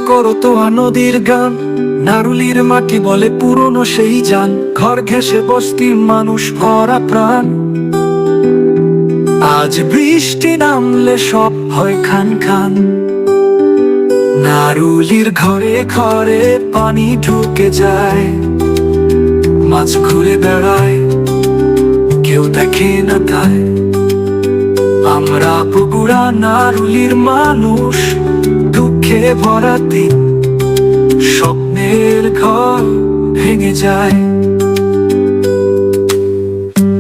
করতোয়া নদীর গান, নারুলির মাটি বলে পুরনো সেই যান, ঘর ঘেঁষে বস্তির মানুষ ভরা প্রাণ। আজ বৃষ্টি নামলে সব হয় খান খান, নারুলির ঘরে ঘরে পানি ঢুকে যায়। মাছ ঘুরে বেড়ায়, কেউ দেখে না তাই। আমরা বগুড়া নারুলির মানুষ, দুঃখে ভরা দিন, স্বপ্নের ঘর ভেঙে যায়।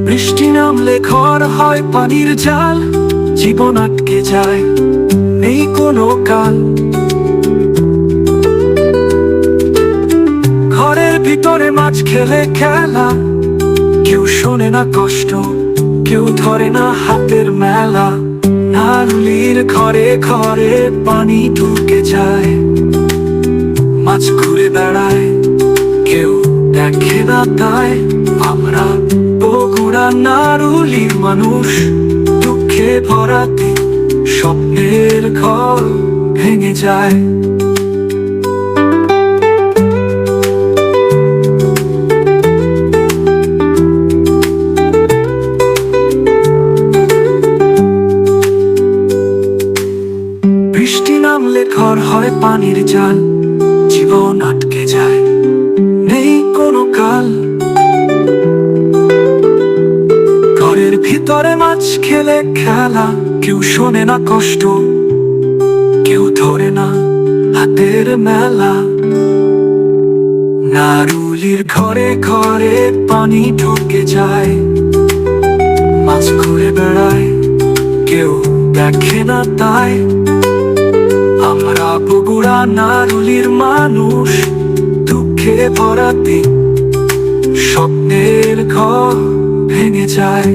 বৃষ্টি নামলে ঘর হয় পানির জাল, জীবন আটকে যায়, নেই কোনো কাল। ঘরের ভিতরে মাছ খেলে খেলা, কেউ শোনে না কষ্ট, কেউ ধরে না হাতের মেলা। নারুলির ঘরে ঘরে পানি ঢুকে যায়, মাছ ঘুরে বেড়ায়, কেউ দেখে না তাই। আমরা বগুড়া নারুলির মানুষ, দুঃখে ভরা দিন, স্বপ্নের ঘর ভেঙে যায়। বৃষ্টি নামলে ঘর হয় পানির জাল, জীবন আটকে যায়, নেই কোনো কাল। ঘরের ভিতরে মাছ খেলে খেলা, কেউ শোনে না কষ্ট, কেউ ধরে না হাতের মেলা। নারুলির ঘরে ঘরে পানি ঢুকে যায়, মাছ ঘুরে বেড়ায়, কেউ দেখে না তাই। আমরা বগুড়া নারুলির মানুষ, দুঃখে ভরা দিন, স্বপ্নের ঘর ভেঙে যায়।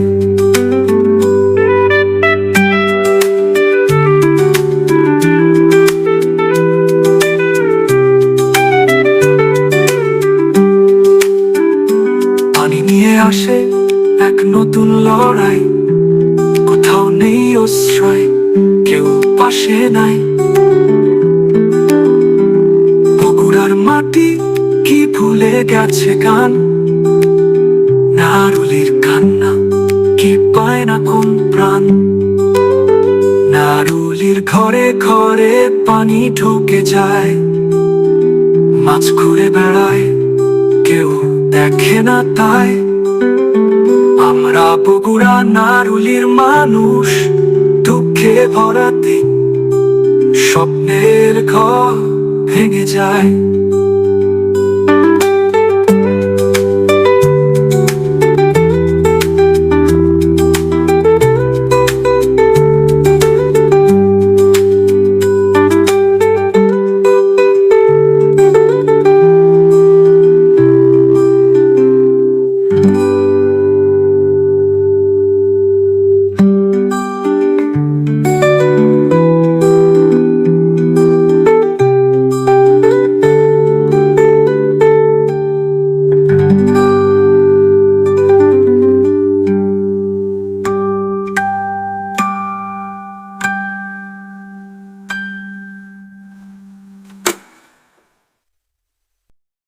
পানি নিয়ে আসে এক নতুন লড়াই, কোথাও নেই আশ্রয়, কেউ পাশে নাই। বগুড়ার মাটি কি ভুলে গেছে গান, নারুলির কান্না কি পায় না কোন প্রাণ। নারুলির ঘরে ঘরে পানি ঢুকে যায়, মাছ ঘুরে বেড়ায়, কেউ দেখে না তাই। আমরা বগুড়া নারুলির মানুষ, দুঃখে ভরা দিন, স্বপ্নের ঘর ভেঙে যায়।